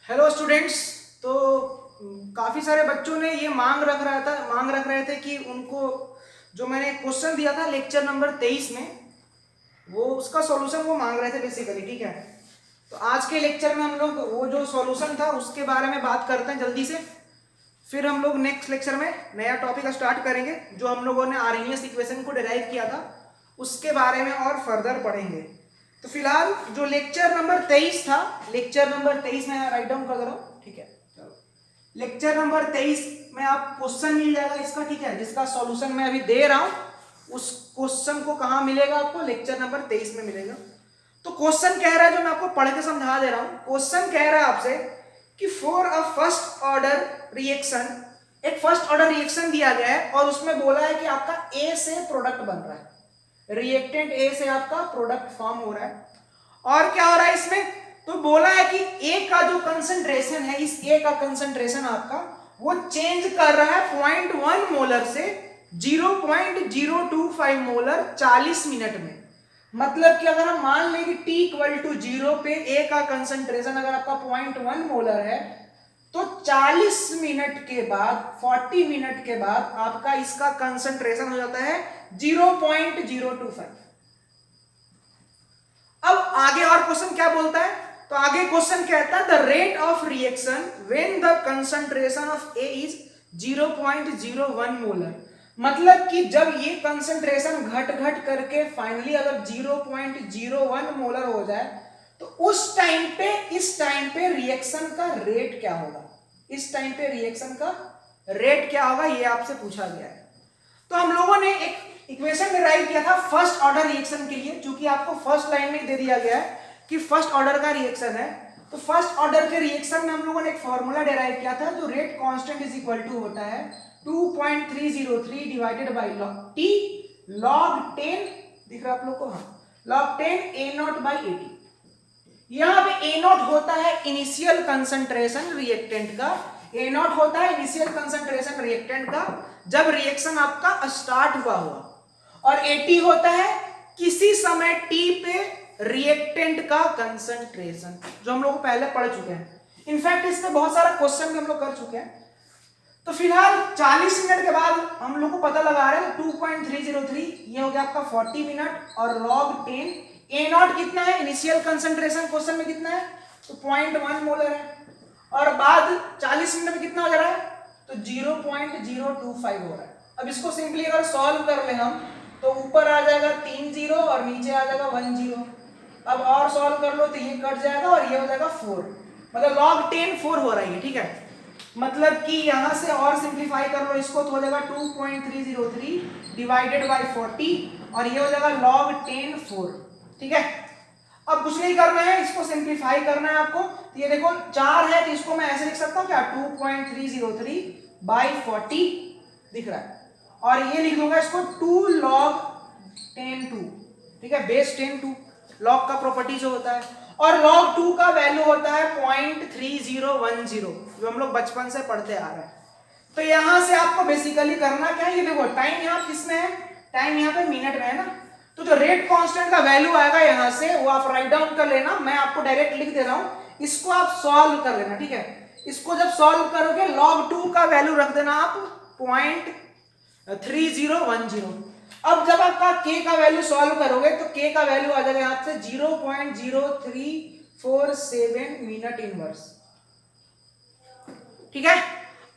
Hello students. तो काफ़ी सारे बच्चों ने ये मांग रख रहे थे कि उनको जो मैंने क्वेश्चन दिया था लेक्चर नंबर 23 में वो उसका सॉल्यूशन वो मांग रहे थे बेसिकली। ठीक है, तो आज के लेक्चर में हम लोग वो जो सॉल्यूशन था उसके बारे में बात करते हैं जल्दी से। फिर हम लोग नेक्स्ट लेक्चर में नया टॉपिक स्टार्ट करेंगे जो हम लोगों ने आर्हेनियस इक्वेशन को डिराइव किया था उसके बारे में और फर्दर पढ़ेंगे। तो फिलहाल जो लेक्चर नंबर 23 था, लेक्चर नंबर 23 में राइट डाउन कर दे रहा हूँ। ठीक है, चलो लेक्चर नंबर 23 में आप क्वेश्चन मिल जाएगा इसका। ठीक है, जिसका सॉल्यूशन मैं अभी दे रहा हूँ उस क्वेश्चन को कहाँ मिलेगा आपको, लेक्चर नंबर 23 में मिलेगा। तो क्वेश्चन कह रहा है, जो मैं आपको पढ़ के समझा दे रहा हूँ, क्वेश्चन कह रहा है आपसे कि for a first order reaction, एक फर्स्ट ऑर्डर रिएक्शन दिया गया है और उसमें बोला है कि आपका ए से प्रोडक्ट बन रहा है, रिएक्टेंट ए से आपका प्रोडक्ट फॉर्म हो रहा है। और क्या हो रहा है इसमें, तो बोला है कि ए का जो कंसंट्रेशन है, इस ए का कंसंट्रेशन आपका वो चेंज कर रहा है 0.1 मोलर से 0.025 मोलर 40 मिनट में। मतलब कि अगर हम मान लें कि t इक्वल टू 0 पे ए का कंसंट्रेशन अगर आपका 0.1 मोलर है तो 40 मिनट के बाद, 40 मिनट के बाद आपका इसका कंसंट्रेशन हो जाता है 0.025। अब आगे और क्वेश्चन क्या बोलता है, तो आगे क्वेश्चन कहता है the rate of reaction when the concentration of A is 0.01 molar. मतलब कि जब ये कंसंट्रेशन घट घट करके फाइनली अगर 0.01 मोलर हो जाए तो उस टाइम पे, इस टाइम पे रिएक्शन का रेट क्या होगा, इस टाइम पे रिएक्शन का रेट क्या होगा, ये आपसे पूछा गया है। तो हम लोगों ने एक इक्वेशन डिराइव किया था फर्स्ट ऑर्डर रिएक्शन के लिए, क्योंकि आपको फर्स्ट लाइन में दे दिया गया है कि फर्स्ट ऑर्डर का रिएक्शन है। तो फर्स्ट ऑर्डर के रिएक्शन में हम लोगों ने एक फॉर्मूला डिराइव किया था जो rate constant is equal to होता है 2.303 divided by log t log 10, दिख रहा है आप लोग को, हाँ, log 10 a नॉट बाई 80। यहां पे ए नॉट होता है इनिशियल कंसंट्रेशन रिएक्टेंट का, ए नॉट होता है इनिशियल कंसंट्रेशन रिएक्टेंट का जब रिएक्शन आपका स्टार्ट हुआ और 80 होता है किसी समय t पे रिएक्टेंट का कंसंट्रेशन, जो हम लोग पहले पढ़ चुके हैं। इनफैक्ट इस पे बहुत सारा क्वेश्चन भी हम लोग कर चुके हैं। तो फिलहाल 40 मिनट के बाद हम लोग को पता लगा रहे हैं 2.303, ये हो गया आपका 40 मिनट, और log 10 ए नॉट कितना है, इनिशियल कंसंट्रेशन क्वेश्चन में कितना है, तो 0.1 मोलर है, और बाद 40 मिनट में कितना हो जा रहा है, तो 0.025 हो रहा है। अब इसको सिंपली अगर सॉल्व कर ले हम तो ऊपर आ जाएगा 3 जीरो और नीचे आ जाएगा 1 जीरो। अब और सॉल्व कर लो तो ये कट जाएगा और ये हो जाएगा 4, मतलब log 10 4 हो रही है। ठीक है, मतलब कि यहां से और सिंप्लीफाई कर लो इसको तो हो जाएगा 2.303 डिवाइडेड बाई 40 और ये हो जाएगा log 10 4। ठीक है, अब कुछ नहीं करना है, इसको सिंप्लीफाई करना है आपको। तो ये देखो 4 है तो इसको मैं ऐसे लिख सकता हूं क्या, 2.303 बाई 40 दिख रहा है, और ये लिख लूंगा इसको 2 log 10 2। ठीक है, बेस 10 2 log का प्रॉपर्टी जो होता है, और log 2 का वैल्यू होता है 0.3010, जो हम लोग बचपन से पढ़ते आ रहे हैं। तो यहां से आपको बेसिकली करना क्या है, ये देखो टाइम यहां किसमें है, टाइम यहां पे मिनट में है ना, तो जो रेट कांस्टेंट का वैल्यू आएगा यहां से वो आप राइट डाउन कर लेना, मैं आपको डायरेक्ट लिख दे रहा हूं, इसको आप सॉल्व कर लेना। ठीक है, इसको जब सॉल्व करोगे log 2 का वैल्यू रख देना आप 0.3010। अब जब आपका k का वैल्यू सॉल्व करोगे तो k का वैल्यू आ जाएगा यहां से 0.0347 मिनट इनवर्स। ठीक है,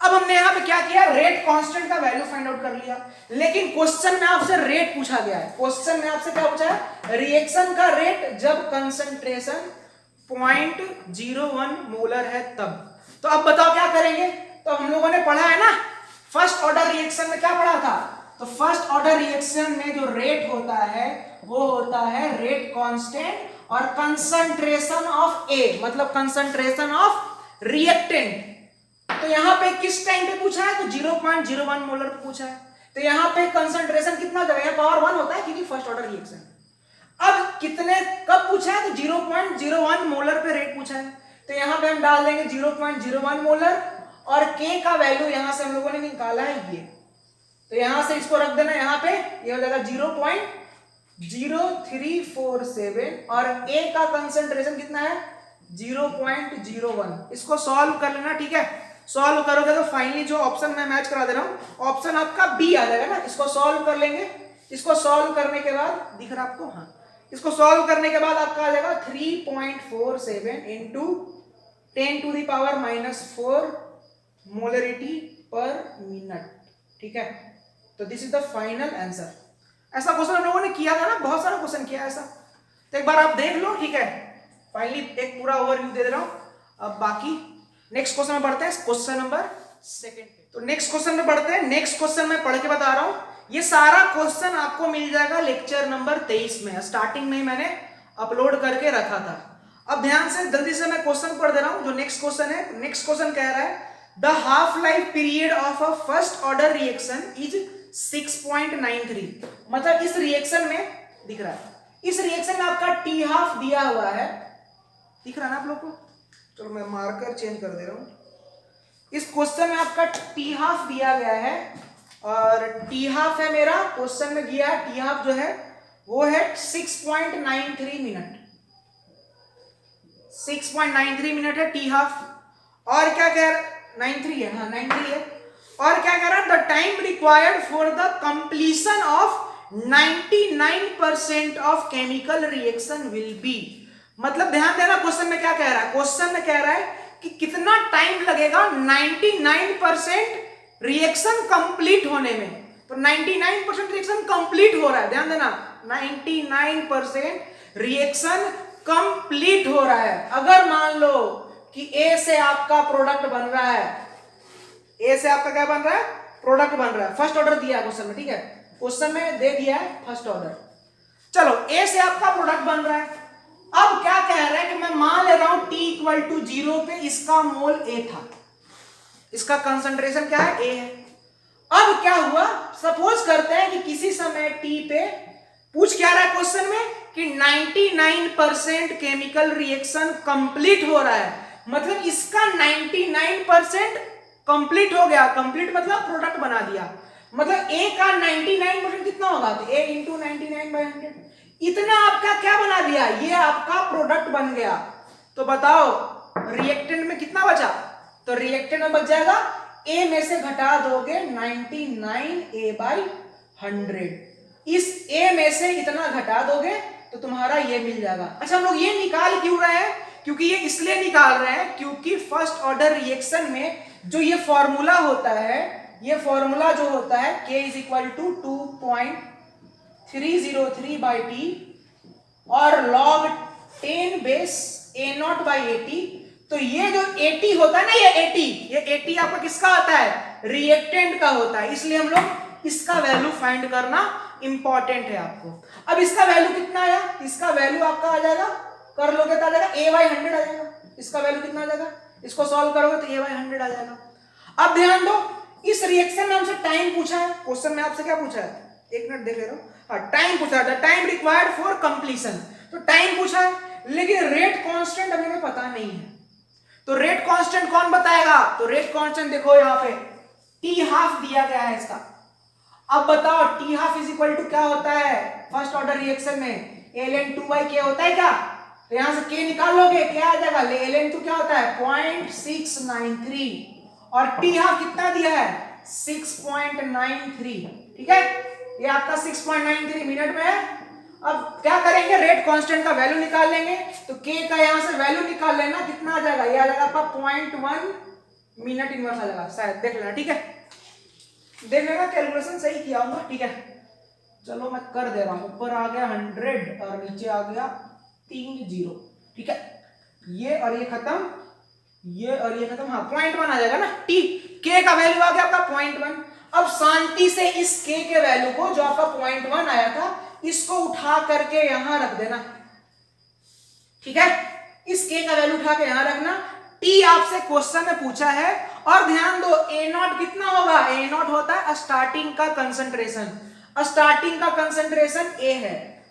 अब हमने यहां पे क्या किया, रेट कांस्टेंट का वैल्यू फाइंड आउट कर लिया, लेकिन क्वेश्चन में आपसे रेट पूछा गया है। क्वेश्चन में आपसे क्या पूछा है, रिएक्शन का रेट जब कंसंट्रेशन 0.01 मोलर है तब। तो अब बताओ क्या करेंगे, तो हम लोगों ने पढ़ा है ना फर्स्ट ऑर्डर रिएक्शन में, क्या पढ़ा था, तो फर्स्ट ऑर्डर रिएक्शन में जो रेट होता है वो होता है रेट कांस्टेंट और कंसंट्रेशन ऑफ ए, मतलब कंसंट्रेशन ऑफ रिएक्टेंट। तो यहां पे किस टाइम पे पूछा है, तो 0.01 मोलर पे पूछा है, तो यहां पे कंसंट्रेशन कितना हो जाएगा, पावर 1 होता है क्योंकि फर्स्ट ऑर्डर रिएक्शन। अब कितने कब पूछा है, तो 0.01 मोलर पे रेट पूछा है, तो यहां पे हम डाल देंगे 0.01 मोलर, और k का वैल्यू यहां से हम लोगों ने निकाला है ये, तो यहां से इसको रख देना यहां पे, ये हो जाएगा 0.0347, और a का कंसंट्रेशन कितना है 0.01। इसको सॉल्व कर लेना, ठीक है। सॉल्व करोगे तो फाइनली जो ऑप्शन मैं मैच करा दे रहा हूं, ऑप्शन आपका बी आ जाएगा ना। इसको सॉल्व कर लेंगे। इसको सॉल्व करने के बाद दिख रहा आपको, हाँ, इसको सॉल्व करने के बाद आपका आ जाएगा 3.47 इंटू 10⁻⁻4 मोलरिटी पर मिनट, ठीक है। तो this is the final answer. ऐसा क्वेश्चन हम लोगों ने किया था ना, बहुत सारा क्वेश्चन किया ऐसा, तो एक बार आप देख लो, ठीक है। फाइनली एक पूरा ओवरव्यू दे रहा हूं। अब बाकी नेक्स्ट क्वेश्चन में बढ़ते हैं, क्वेश्चन नंबर 2 तो नेक्स्ट क्वेश्चन में बढ़ते हैं। नेक्स्ट क्वेश्चन मैं पढ़ के बता रहा हूं। ये सारा क्वेश्चन आपको मिल जाएगा लेक्चर नंबर 23 में, स्टार्टिंग में ही मैंने अपलोड करके रखा था। अब ध्यान से जल्दी से मैं क्वेश्चन पढ़ दे रहा हूं। जो नेक्स्ट क्वेश्चन है, नेक्स्ट क्वेश्चन कह रहा है the half life period of a first order reaction is 6.93। मतलब इस रिएक्शन में दिख रहा है, इस रिएक्शन में आपका टी हाफ दिया हुआ है, दिख रहा है ना आप लोग को। चलो मैं मार्कर चेंज कर दे रहा हूं। इस क्वेश्चन में आपका टी हाफ दिया गया है और टी हाफ है मेरा, क्वेश्चन में दिया है टी हाफ जो है वो है 6.93 मिनट। 6.93 मिनट है टी हाफ। और क्या कह रहा है, 93 है, हाँ 93 है। और क्या कह रहा है, the time required for the completion of 99% of chemical reaction will be. मतलब ध्यान देना क्वेश्चन में क्या कह रहा है। क्वेश्चन में कह रहा है कि कितना टाइम लगेगा 99% रिएक्शन कंप्लीट होने में। तो 99% रिएक्शन कंप्लीट हो रहा है, ध्यान देना 99% रिएक्शन कंप्लीट हो रहा है। अगर मान लो कि ए से आपका प्रोडक्ट बन रहा है, ए से आपका क्या बन रहा है, प्रोडक्ट बन रहा है। फर्स्ट ऑर्डर दिया है क्वेश्चन में, ठीक है, क्वेश्चन में दे दिया है फर्स्ट ऑर्डर। चलो ए से आपका प्रोडक्ट बन रहा है। अब क्या कह रहा है कि मैं मान ले रहा हूं t इक्वल टू 0 पे इसका मोल ए था, इसका कंसंट्रेशन क्या है, ए है। अब क्या हुआ, सपोज करते हैं कि किसी समय t पे पूछ क्या रहा है क्वेश्चन में कि 99% केमिकल रिएक्शन कंप्लीट हो रहा है। मतलब इसका 99% कंप्लीट हो गया। कंप्लीट मतलब प्रोडक्ट बना दिया। मतलब ए का 99% कितना होगा, तो a इंटू 99/100, इतना आपका क्या बना दिया, ये आपका प्रोडक्ट बन गया। तो बताओ रिएक्टेंट में कितना बचा, तो रिएक्टेंट में बच जाएगा, a में से घटा दोगे 99a/100, इस a में से इतना घटा दोगे तो तुम्हारा ये मिल जाएगा। अच्छा हम लोग ये निकाल क्यों रहे हैं, क्योंकि ये इसलिए निकाल रहे हैं क्योंकि फर्स्ट ऑर्डर रिएक्शन में जो ये फॉर्मूला होता है, ये फॉर्मूला जो होता है k is equal to 2.303/t और log 10 बेस a0/80। तो ये जो 80 होता है ना, ये 80 आपका किसका होता है, रिएक्टेंट का होता है। इसलिए हम लोग इसका वैल्यू फाइंड करना इंपॉर्टेंट है आपको। अब इसका वैल्यू कितना आया, इसका वैल्यू आपका आ जाएगा, कर लोगे तो आ जाएगा a/100 आ जाएगा। इसका वैल्यू कितना आ जाएगा, इसको सॉल्व करोगे तो a/100 आ जाएगा। अब ध्यान दो, इस रिएक्शन में हमसे टाइम पूछा है, क्वेश्चन में आपसे क्या पूछा है, एक मिनट देख ले रहा हूं, हाँ टाइम पूछा था, टाइम रिक्वायर्ड फॉर कंप्लीशन। तो टाइम पूछा है, लेकिन रेट कांस्टेंट अभी हमें पता नहीं है। तो रेट कांस्टेंट कौन बताएगा, तो रेट कांस्टेंट देखो यहाँ पे टी हाफ दिया गया है इसका। अब बताओ T half is equal to क्या होता है फर्स्ट ऑर्डर रिएक्शन में, ln2/k होता है क्या, तो यहां से k निकाल लोगे, क्या आ जाएगा, ln2 क्या होता है 0.693 और टी हाफ कितना दिया है 6.93, ठीक है, ये आपका 6.93 मिनट में है। अब क्या करेंगे, रेट कांस्टेंट का वैल्यू निकाल लेंगे। तो k का यहां से वैल्यू निकाल लेना, कितना आ जाएगा, ये आ जाएगा आपका 0.1 मिनट इनवर्स आ जाएगा, शायद देख लेना, ठीक है, देख लेना, कैलकुलेशन सही किया होगा, ठीक है। चलो मैं कर दे रहा हूं, ऊपर आ गया 100 और नीचे आ गया 3 0, ठीक है, ये और ये खत्म, ये और ये खत्म, हाँ 0.1 आ जाएगा ना, टी k का वैल्यू आ गया आपका 0.1। अब शांति से इस k के वैल्यू को जो आपका 0.1 आया था इसको उठा करके यहां रख देना, ठीक है, इस k का वैल्यू उठा के यहां रखना। t आपसे क्वेश्चन में पूछा है और ध्यान दो a0 कितना होगा, a0 होता है स्टार्टिंग का कंसंट्रेशन, स्टार्टिंग का कंसंट्रेशन a है,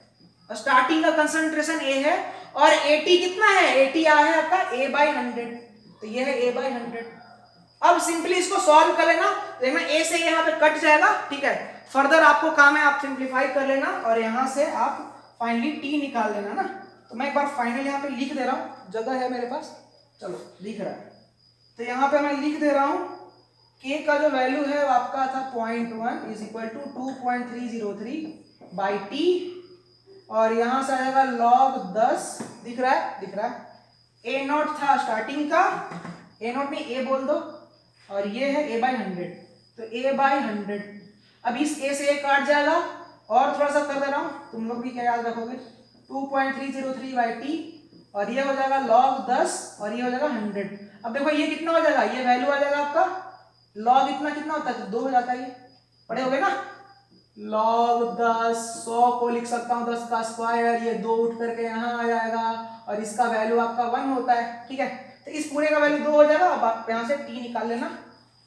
स्टार्टिंग का कंसंट्रेशन a है और at कितना है, at आ है आपका a/100, तो ये है a/100। अब सिंपली इसको सॉल्व कर लेना, देखना a से यहाँ पे कट जाएगा, ठीक है, फर्दर आपको काम है आप सिंप्लीफाई कर लेना और यहां से आप फाइनली t निकाल लेना ना। तो मैं एक बार फाइनल यहाँ पे लिख दे रहा हूं, जगह है मेरे पास, चलो दिख रहा है। तो यहाँ पे मैं लिख दे रहा हूँ k का जो वैल्यू है वो आपका था 0.1 is equal to 2.303 by T, और यहाँ से आएगा log 10, दिख रहा है, दिख रहा है। a नॉट था स्टार्टिंग का, a नॉट नहीं a बोल दो, और ये है a बाई 100, तो a बाई 100। अब इस a से a काट जाएगा, और थोड़ा सा कर दे रहा हूँ, तुम लोग भी क्या याद रखोगे, 2.303 बाई टी, और ये हो जाएगा log 10, और ये हो जाएगा 100। अब देखो ये कितना हो जाएगा, ये वैल्यू आ जाएगा आपका log इतना कितना होता है, तो 2 हो जाता है, ये पढ़े होगे ना, log 10, 100 को लिख सकता हूँ 10 का स्क्वायर, ये 2 उठ करके यहाँ आ जाएगा, और इसका वैल्यू आपका 1 होता है, ठीक है। तो इस पूरे का वैल्यू 2 हो जाएगा। अब आप यहाँ से t निकाल लेना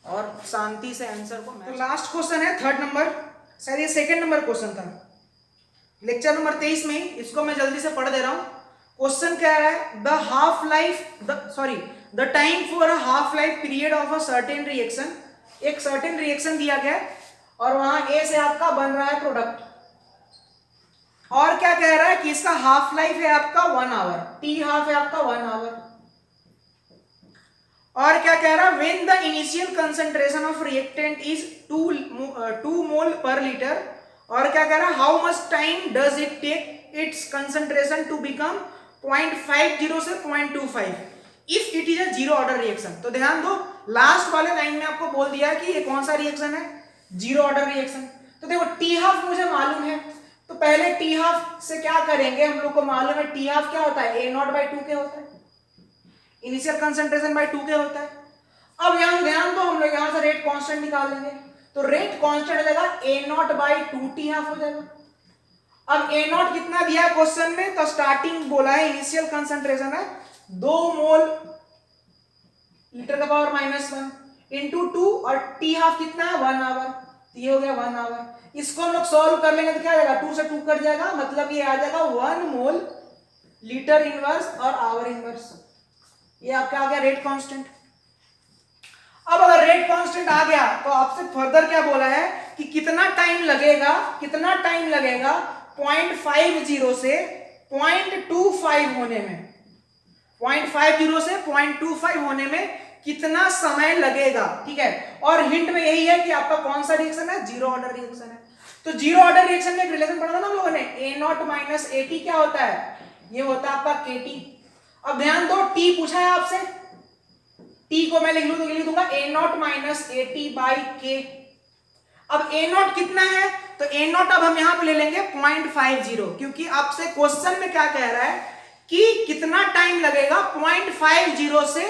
और शांति से आंसर को। तो लास्ट क्वेश्चन है 3rd नंबर, शायद ये 2nd नंबर क्वेश्चन था लेक्चर नंबर 23 में, इसको मैं जल्दी से पढ़ दे रहा हूँ। क्वेश्चन क्या है, the time for a half life period of a certain reaction, एक सर्टेन रिएक्शन दिया गया है और वहां ए से आपका बन रहा है प्रोडक्ट, और क्या कह रहा है कि इसका हाफ लाइफ है आपका 1 आवर, टी हाफ है आपका 1 आवर, और क्या कह रहा है, when the initial concentration of reactant is 2 mole per litre, और क्या कह रहा है, how much time does it take its concentration to become 0.50 से 0.25 if it is a zero order reaction. तो ध्यान दो, लास्ट वाले लाइन में आपको बोल दिया है कि ये कौन सा रिएक्शन है, जीरो ऑर्डर रिएक्शन। तो देखो टी हाफ मुझे मालूम है, तो पहले टी हाफ से क्या करेंगे, हम लोग को मालूम है टी हाफ क्या होता है, A0/2K होता है, इनिशियल कंसंट्रेशन बाय 2K होता है। अब यहां ध्यान दो, हम लोग यहां से रेट कांस्टेंट निकाल लेंगे, तो रेट कांस्टेंट हो जाएगा A0/2T हाफ हो जाएगा। अब A0 कितना दिया है क्वेश्चन में, तो स्टार्टिंग बोला है इनिशियल कंसंट्रेशन है 2 मोल लीटर का पावर -1 इंटू 2, और टी हाफ कितना है 1 आवर, तो ये हो गया 1 आवर। इसको हम लोग सॉल्व कर लेंगे तो क्या आ जाएगा, 2 से 2 कट जाएगा, मतलब ये आ जाएगा 1 मोल लीटर इनवर्स और आवर इनवर्स, ये आपका आ गया रेट कांस्टेंट। अब अगर रेट कांस्टेंट आ गया तो आपसे फर्दर क्या बोला है कि कितना टाइम लगेगा 0.50 से 0.25 होने में, 0.50 से 0.25 होने में कितना समय लगेगा, ठीक है। और हिंट में यही है कि आपका कौन सा रिएक्शन है, जीरो ऑर्डर रिएक्शन है। तो जीरो ऑर्डर रिएक्शन में एक रिलेशन पढ़ा था ना हम लोगों ने, A0 - AT क्या होता है, ये होता है आपका KT। अब ध्यान दो, T पूछा है आपसे, T को मैं लिख लूं तो लिख दूंगा A0 - AT/K। अब A0 कितना है, तो A0 अब हम यहां पे ले लेंगे 0.50, क्योंकि आपसे क्वेश्चन में क्या कह रहा है कि कितना टाइम लगेगा 0.50 से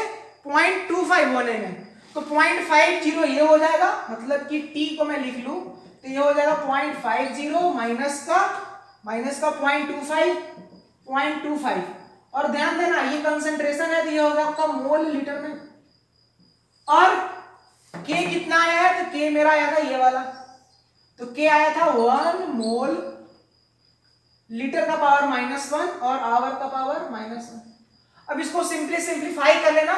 0.25 होने में। तो 0.50 ये हो जाएगा, मतलब कि T को मैं लिख लूं तो ये हो जाएगा 0.50 माइनस का 0.25, और ध्यान देना ये कंसंट्रेशन है तो ये होगा आपका मोल लीटर में, और K कितना आया है, तो K मेरा आया था ये वाला, तो K आया था 1 मोल लीटर का पावर -1 और आवर का पावर -1। अब इसको सिंप्लीफाई कर लेना,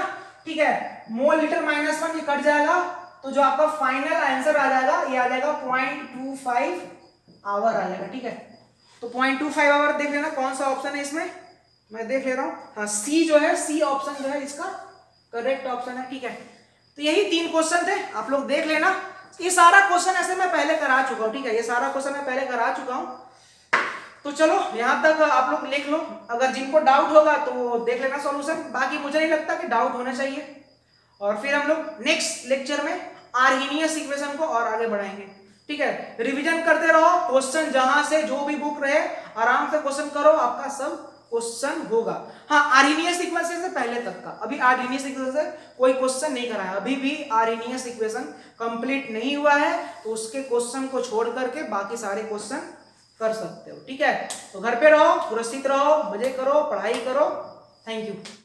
ठीक है, मोल लीटर -1 ये कट जाएगा, तो जो आपका फाइनल आंसर आ जाएगा ये आ जाएगा 0.25 आवर आ जाएगा, ठीक है। तो 0.25 आवर देख लेना कौन सा ऑप्शन है इसमें, मैं देख ले रहा हूं, हाँ सी जो है, सी ऑप्शन जो है इसका करेक्ट ऑप्शन है, ठीक है। तो यही 3 क्वेश्चन थे, आप लोग देख लेना। ये सारा क्वेश्चन ऐसे मैं पहले करा चुका हूं, ठीक है, ये सारा क्वेश्चन मैं पहले करा चुका हूं। तो चलो यहां तक आप लोग लिख लो, अगर जिनको डाउट होगा तो देख लेना सॉल्यूशन, बाकी मुझे नहीं लगता कि डाउट होना चाहिए। और फिर हम लोग नेक्स्ट लेक्चर में आर्हेनियस इक्वेशन को और आगे बढ़ाएंगे, ठीक है। रिवीजन करते रहो, क्वेश्चन जहां से जो भी बुक रहे आराम से क्वेश्चन करो, आपका सब क्वेश्चन होगा। हाँ, आर्हेनियस इक्वेशन से पहले तक का, अभी आर्हेनियस इक्वेशन से कोई क्वेश्चन नहीं कराया, अभी भी आर्हेनियस इक्वेशन कंप्लीट नहीं हुआ है, तो उसके क्वेश्चन को छोड़ करके बाकी सारे क्वेश्चन कर सकते हो, ठीक है। तो घर पे रहो, सुरक्षित रहो, मजे करो, पढ़ाई करो। Thank you.